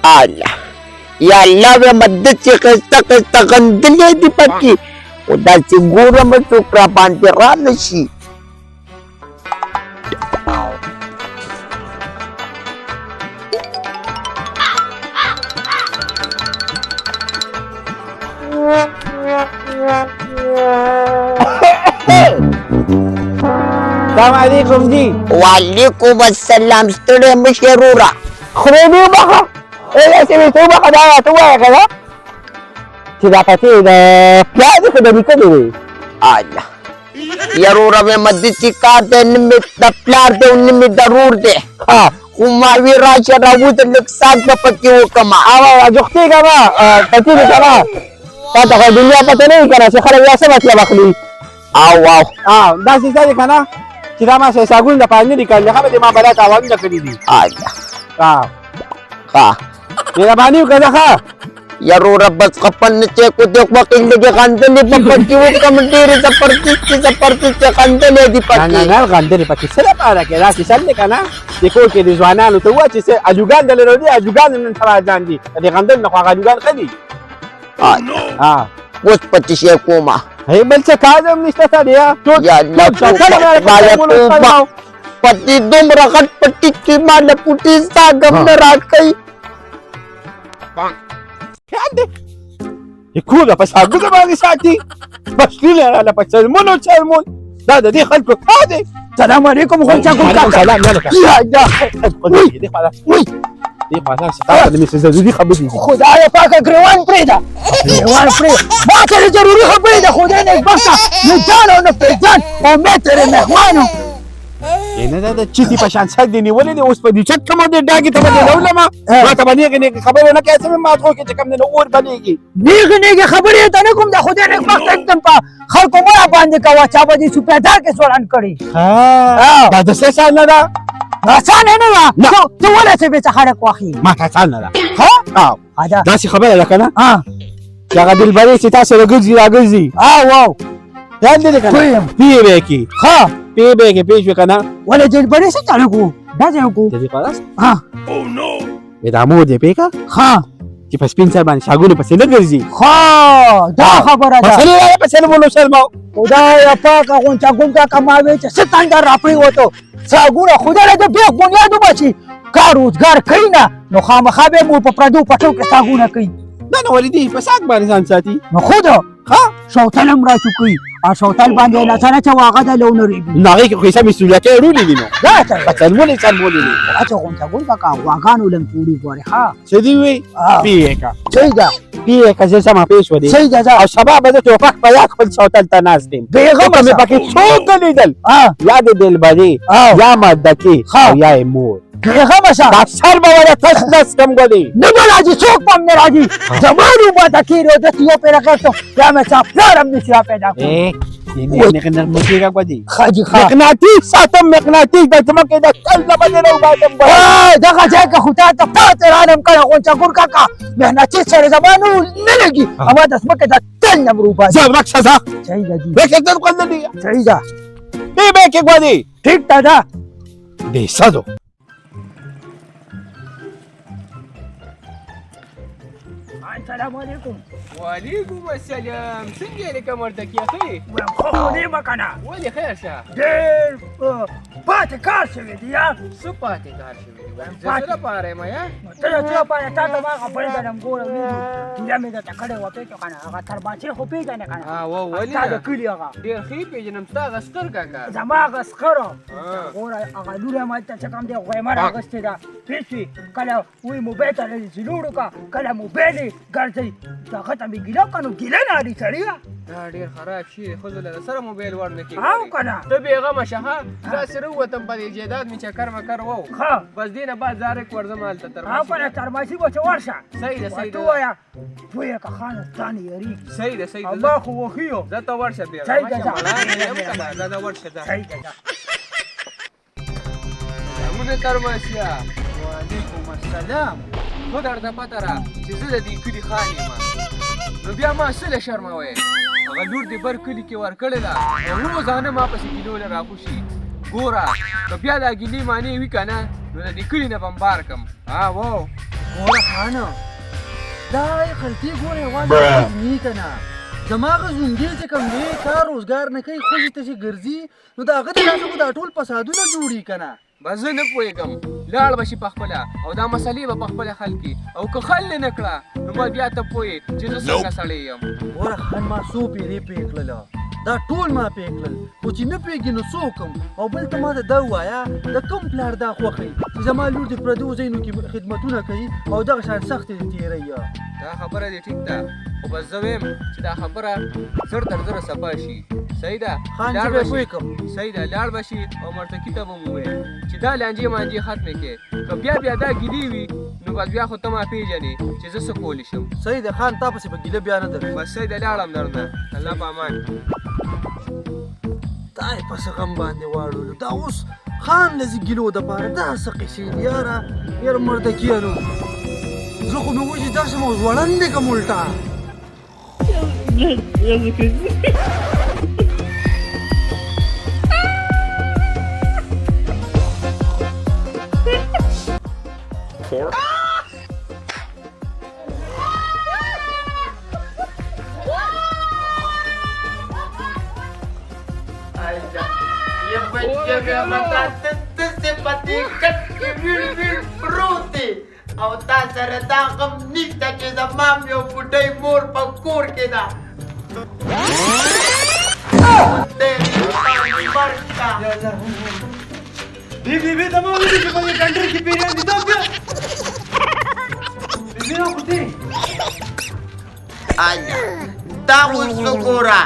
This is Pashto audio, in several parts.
الله يا الله مدت قسطه غندلې دي پکې او دا چې ګورم څوک را باندې را نشي السلام علیکم جی. وعلیکم السلام ستړی مشه رورا خدای دې وبخښه داسې مې ته وبخښه دا راته ووایه که نه چې دا پتې د پلار دې خو د نیکه دی دی الله یا رورا مې مدد چې کار دی نه مې د پلار دی نه مې د رور دی خو ما وی راشه راوځه لږ ساعت به پکې وکړمه جوختېږه مه پتې دې که نه تا ته خو دنیا پته نه وي که نه چې خلک بیا څه مطلب اخلي داسې څه دی که نه چې دا ما شیساګون دپاره نه دي کړلي ښه به دې ما بلا تاوانونه کړي دي مهرباني وکړه ښه یا رورا بس خپل نه چې کو دې وکړې لږې غندلې به پکې وکړم ډېرې زبردستې غندلې دي پکې نه غندلې پکې څه لپاره کې داسې چل دی که نه د کور کې د ځوانانو ته ووایه چې څه اجوګان د لرو دي اجوګان نن سبا ځان دي د دې غندل نه خو هغه اجوګان ښه دي اوس پټې شی کومه هی بل څه کار هم نشته سړیه پټې دومره غټ پټې چې ما له پوټې ستا غم نه راکوي خیال دی د کور په صابونه باندې ساتي بسونه راله په چلمون او چلمون دا د دې خلکو کار دی سلام علیکم غونچا ګل کاکا سلام نه لکه دې خواله ستاسو د مسز زودي خبرې دي خدای پاکه ګریوان پرېږده ګریوان پرېږده ما سره ضروري خبرې د خدای نېکبخته نه جان او نه پېژان او مې ترې مهمانو نه دا د چیتي په شان سر دې نیولې دی اوس په دې چت کوم دې ډاګې ته به دې راولمه ما ته به نیغې خبرې نه کوې څه مې مات وکړې چې کوم دی نو اور بلېږي نیغې خبرې ته نه کوم د خدای نېکبخته एकदम په خلکو مه راباندې کوه چا به دې سوپېدار کې ځوړند کړي دا د څه سال نه ده اسانه نه وه ته ولې څه بېڅه خلک واخلي ما ته سال نه ده اجا داسې خبره ده که نه چې هغه دلبرې چې تا سره ګرځي راګرځي واو خیال دې دی که نه پې به یې کړي پې به یې کړي پوه شوې که نه ولې دلبرې څه چالو کوو دا ځای وکړو د دې په راست دا مور دې پې که چې په سپین سر باندې شاګونو پسې نه ګرځي دا خبره ده مسلې رایې په سلمونو شرماو خدای پاکه غونچا ګون کاکا ما وی چې څه تندر راپرېوتو څاګونه خدای له د بیخ بنیاد وباسي کار روزګار کوي نه نو خامخا به مو په پردو پټو کې څاګونه کوي دا نو ولې دی په ساک باندې ځان ساتي نو خود شوتل هم راچوکوي او شوتل باندې نڅانه چې واغه د لونه ریږي نو هغې کې خو حساب مسؤلیتۍ وړولې دي نو دا څه په څلمونې څلمونې دي اچھا غونچا ګون کاکا واغانو لم پوری ګورې څه دي وی پیې که صحیح ده پیې که زه سمه پېښ ودې صحیح ده او سبا به زه ټوپک په یاد خپل شوتل ته ناست یم بېغمه مې پکې څوک نه لیدل یا د دلبرې یا مدکې او یا یې مور بېغمه شه دا سر به ورته تش نس کم ګلې نه به راځي څوک به هم نه راځي زما نوم به دکېږي او داسې یو پېره کړ بیا مې چا پلار هم نشي راپیدا کړو نرمکېږه ګودې ښه مقناطیس ساتم مقناطیس د ځمکې د تل نه به دې راوباسم دغه ځای که خو تا ته پاتې رانم کړی غونچا ګور کاکا مهنتي سره زما نه لګي اما د ځمکې د تل نه م روباسي ځه ورک شه ځه صحیح ده جي بیکې در خوند دی صحیح ده بیکې ګودې ټیک ده ده دې سدو السلام علیکم وعلیکم السلام څنګه یې لکه مردکي اخی وایم خو خو دې مه که نه ولې خیر شه ډېر پاتې کار شوی دی یار څه پاتې کار شوي دي زه څه لپاره یم یا ته د څه لپاره تا ته ما خبرې درم ګوره وینو هیله مې درته کړې وه پېژنې که نه هغه ترباچې خو پېژنې که نه ولې تا د کلي هغه ډېر ښې پېژنم ستا هغه سکر کاکا زما هغه سکره ګوره هغه لور یې ما ته چې کوم دی غویمه راغوستې ده پوه شوې کله وایي موبایل ته چې لوړ وکړه کله موبایل یې ګرځوي هغه ته مې ګیله کړه نو ګیله نه اړي سړیه دا ډېر خراب شي دی ښځو له سره موبایل ور نه کېږي او که نه ته بېغمه شه ښه داسې راووتم په دې جایداد مې چکر مکر وو بس دې نه بعد زارک ورځم هلته تر او که نه ترماسي به چې ورشه صحیح ده صحیح ورته ده ووایه پوهه که خانه ستا نه یېرېږي صحیح ده صحیح ده ما خو وښي یو زه ته ورشه صحیح ده بېغمه شه مړانه یم که نه دا ورشه ځه صحیح ده سلامونه ترماسیه وعلیکم السلام خو درته پته را چې زه د دې کلي خان یم نو بیا ما څه له شرموئ هغه لور دې بر کلي کې ورکړې ده او روزانه ما پسې ګیلوله راخوشي ګوره که بیا دا ګیلې معنی وي که نه نو د دې کلي نه به م بار کړم واو ګوره خانه دا غلطي ګوره یوازې نه کنه زما هغه زونګې چې کوم دی کار روزګار نه کوي ښځې ته چې ګرځي نو د هغه د لاسه خو دا ټول فسادونه جوړي که نه بس زه نه پوهېږم لاړ به شي پخپله او دا مسلې به پخپله حل کړي او که حل یې نه کړه نو ما بیا ته پوهې چې زه څنګه سړی یم ګوره خان ما څو پیرې پې کړله دا ټول ما پې کړل خو چې نه پوهېږي نو څه وکړم او بل ته ما ته دا ووایه د کوم پلار دا خوښوي چې زما لور د پردیو ځایونو کې خدمتونه کوي او دغه شان سختې تېروي دا خبره دې ټیک ده خو بس زه ویم چې دا خبره زر تر زره صفا شي صحیح ده خان لاړ چې به به شي. پوه کړم صحیح ده لاړ به شي او مرتکي ته به مو وویل چې دا لانجې مانجې ختمې کړې که بیا دا ګیلې وي نو بس بیا خو ته ما پېژنې چې زه څه کولی شم صحیح ده خان تا پسې به ګیله بیا نه درځي بس صحیح ده لاړم درنه الله په امان دا یې پسې غم باندې واړولو دا اوس خان لزي ګیلو دپاره دا څه قیسې دي یاره مردکیانو زه خو مې وایي چې داسې مو ځوړند دی که ملټا ये बच्चे में बताते से पति कट के बिल प्रोते او تا سره دا غم نشته چې زما م یو بوډۍ مور په کور کې ده بیبي ته مو ویلي چې په دې ډنډر کې پیریان دي دا بیا بیبي راغوتې آیا دا اوس وګوره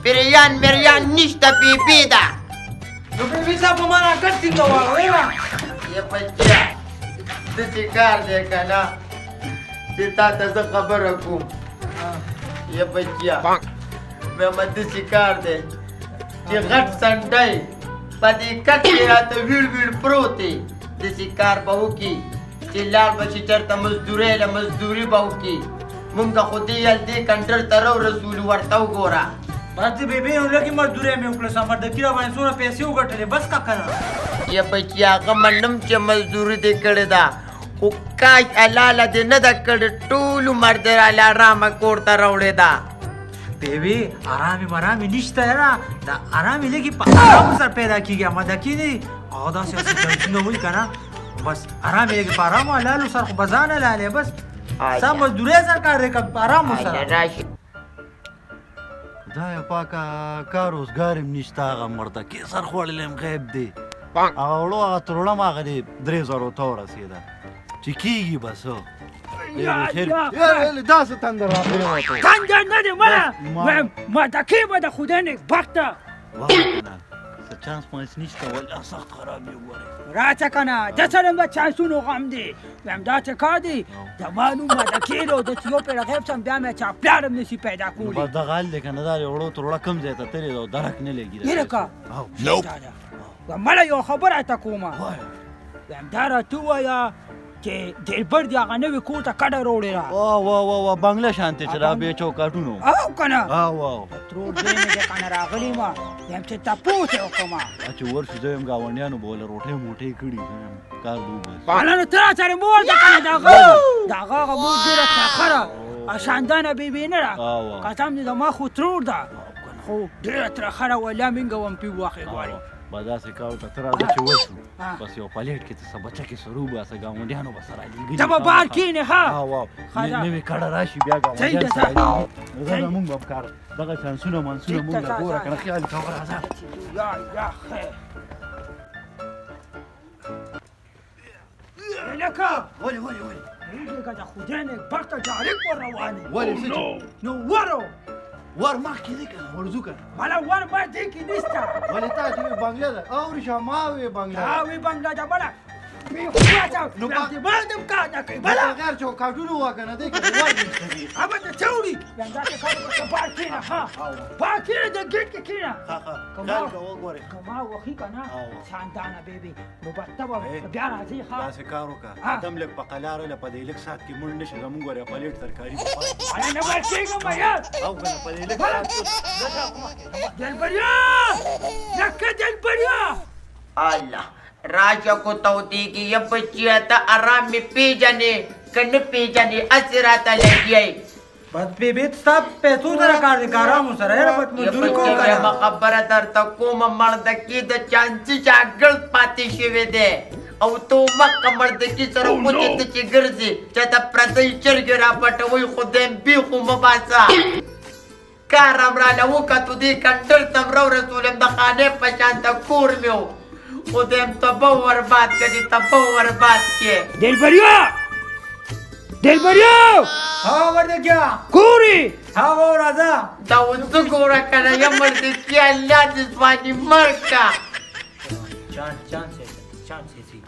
پیریان میریان نشته بیبي ده نو بیبي صاحب په ما راکټ څنګه واړوې یې بچیا داسې کار دی که نه چې تا ته زه خبره کوم یې بچیا مېمه داسې کار دی چې غټ سنډی په دې کټ کې راته ویړ پروت دی داسې کار به وکړي چې لاړ به شي چېرته مزدورۍ له مزدوري به وکړي مونږ ته خو دې یل دې کنټر ته رسولو ورته وګوره بس بیبي یو لږې مزدورۍ مې وکړه سمردکي را باندې څومره پیسې وګټلې بس کا کنه یې بچیا هغه منم چې مزدوري دې کړې ده خو کاش حلاله دې نه ده کړې ټول عمر دې راله ارامه کور ته راوړې ده بیبي آرامي مرامي نشته یاره دا آرامي لږې په آرام سره پیدا کېږي مدکي دی هغه داسې ټنشنونه وایي که نه بس آرامي لږې په آرامو حلالو سره خو به ځان حلالې بس ستا مزدورۍ سره کار دی که په آرامو سره راشي خدایه پاکه کار روزګار هم نشته هغه مردکې سر خوړلی هم غیب دی هغه وړو هغه تروړم هغه دې 3000 ته ورسېده چې کېږي بس داسې تندر راپرېوتو تندر نه دی مړه وایم مردکي به د خدای نېکبخته څه چانس مانس نشته والله سخت خراب یې وګورئ راځه که نه د سره د چانسونو غم دی وایم دا څه کار دی زما نوم مردکي دی د چې یو پېره غیب شم بیا مې چا پلار هم نشي پیدا کولی بس دغه حال دی که نه دا د وړو تروړه کم ځای ته تلې ده او درک نه لګي هیله که مړه یو خبره ته کومه وایم دا راته ووایه چې ډېربر دی هغه نوي کور ته کډه راوړې را وا بنګله شانتې چې را بیا چوکاټونو او که نه واو ترور دی مې دی که نه راغلی یم وایم چې تپوس یې وکړم چې ورشو زه یم ګاونډیانو به وله روټۍ موټۍ کړي کار به وباسي هلنو ته راسره مور ده که نه د هغه مور ډېره ترخره شاندانه بیبي نه ده قسم دې زما خو ترور ده خو ډېره ترخره ولا مینګه وم پې واخې غواړي به داسې کار ته ته راځه چې ورشو بس یو پلیټ کې ته څه بچکې سرو باسه ګاونډیانو به سره لیږلي ته به بار کښېنې ښه نوې کډه راشي بیا ګاونډیان سره لیږي دا زمونږ به کار دغه چانسونه منسونه مونږ له ګوره که نه خیال کوه راځه یا خیر لکه ولې هېږې که د خدای نېکبخته جارک ور روانې ولې څه چې نو ورو ور مخکې دی که نه ورځو که نه مالا ور ما دې کې نشته ولې تا چې وې بنګله ده اورې شه ما وې بنګله دا وی بنګله ده بله نو باندې کار نه کوي بله بغیر چوکاټونو وه که نه دی که نه ور نشته دي هغه ته څه وړي یم داسې کار به ته بار کښېنه ښه بار کښېنه د ګېټ کې کښېنه خیال کوه ګورې که ما وخي که نه شاندانه بیبي نو بس ته به بیا راځې ښه داسې کار وکړه ادم لږ په قلاره له په دې لږ ساعت کې مړ نه شي زمونږ ورې پلیټ ترکاري به هله نه بار کېږم به یار او که نه په دې لږ ساعت دلبریا لکه دلبریا الله راشه کو توتی کی یه بچیا ته آرام می پیژنې کنه پیژنې اسې راته لګیای بس بیبي ستا پیسو سره کار دی کارامو سره یاره بس مزدوري کوم یوه کنه خبره درته کومه مردکي د چانسي شاګرد پاتې شوی دی او تو مکه مردکي سره کوچې ته چې ګرځې چې د پردۍ چرګې را پټوئ خو دیم بیخو مه باسه کار هم راله وکتو دې کنډل ته م راورسولم د خانې په شان د کور مې و خو دیم تبه ورباد کړي تبه ورباد کې دلبریا ها وردګیا ګوري هغه راځه دا اوس ګوره که نه یم مردکي الله دې ځواني مړ کا چانس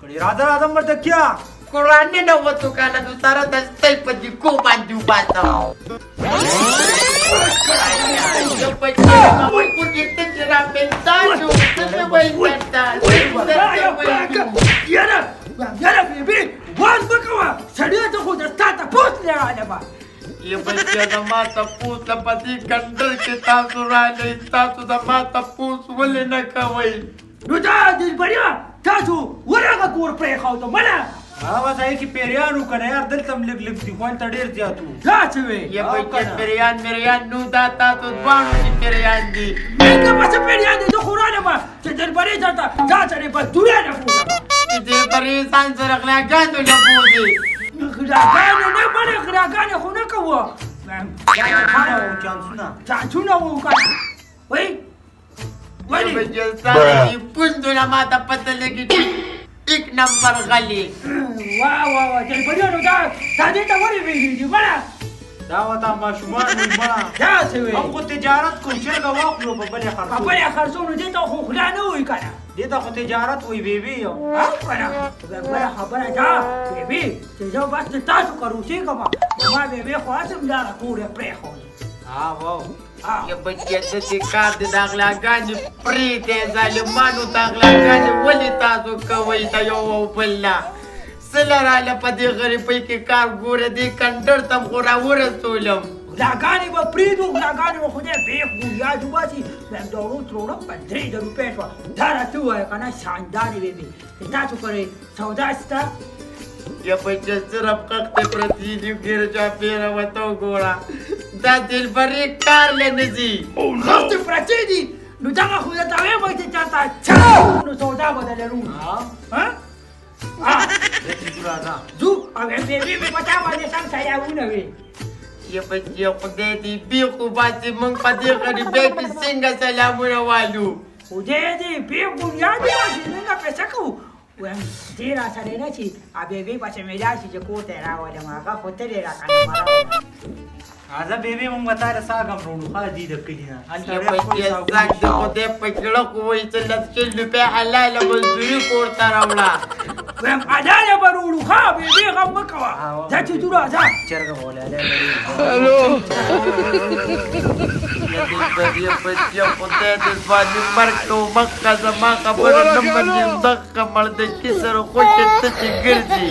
کړي راځه وردګیا قرآن نه وته کنه نو سره د ستای په دې کو باندې وباسه یو په دې کوم کو دې ته را پېنتاجو څه وایي یاره بیبي واز بکوه سړی ته خو د تا تپوس نه راغلی یہ بچہ زما تپوس لپتی کنڈر کے تاسو رالی تاسو زما تپوس ولی نکوئی نو دا دلبریا تاسو ورغه کور پرېښود مړه هغه ځای کې پیریانو کنه یار دلته هم لږ لږ دي خو هلته ډېر زیات وو دا څه وې یہ بچہ پریان مریان نو دا تاسو دوانو کی پریان دی مینه پسې پیریان دې خو رانهمه چې دلبرې درته دا سړی بس دوری نه بوځه دې پری سان سره غلاګانو نه بودی غراګانې نه بلې غراګانې خو نه کوه چانسونه وو کنه وای یہ بچہ سان پوندو نه ماته پته لګی چې ایک نمبر غلی واه دلبریا نو دا دې ته ولې ویلې مړه دا وته ماشومان وي مړه دا څه وې هم خو تجارت کوم چرګه واخلو په بلې خرڅو په بلې خرڅونو دې ته خو خلا نه وای کنه دې ته خو تجارت وي بیبي یو کنه بله خبره دا بیبي چې زه بس د تاسو کروسي کوم ما بیبي خو هڅم لاره کورې پرېښودې ها واو یہ بچہ دې کار دې د غلاګانې پرېږدې ظالمانو د غلاګانې ولې تاسو کوئ د یو او بل نه څه لراله په دې غریبۍ کې کار ګوره دې کنډر ته م خو راورسولم غلاګانې به پرېږدو غلاګانې به خدای بیخ مو یاد وباسي وایم د ورو تروړه په 3 روپۍ شوه دا راته ووایه که نه شاندارې بیبي چې تاسو پرې سودا شته یہ بچہ صرف قخت پرتی دي ګیر چا پیره وته ګوره دا دلبرې کار لنځي خلط پرتې دي نو دغه خو درته وایم چې چاته چا نو سودا به درلرو ها ځو او بیبي مې په تا باندې سم سیاونه وي یہ بچہ خدای دې بیخو باسي موږ په دې غریبۍ کې څنګه سلامونه والو خدای دې بیخ بنیاد باشي څنګه پیسه کوو وایم دې راسره نه چې بیبي پسې مې راشي چې کور ته یې راولم هغه خو ته دې راکنه راځه بیبي موږ به تاره ساګم وروړو ښه دي د کلي نه یہ بچہ زاګ د خدای په زړه خو وایي چې لس شل روپۍ حلاله مزدوري کور ته راوړه وایم حلاله به وروړو ښه بیبي غم مه کوه ځه چې ځو راځه چرګه به ولاله یہ بچہ خدای دې ځواني مرګ کو مکه زما خبره نه مني دغه مردکي سره خوشې ته چې ګرځي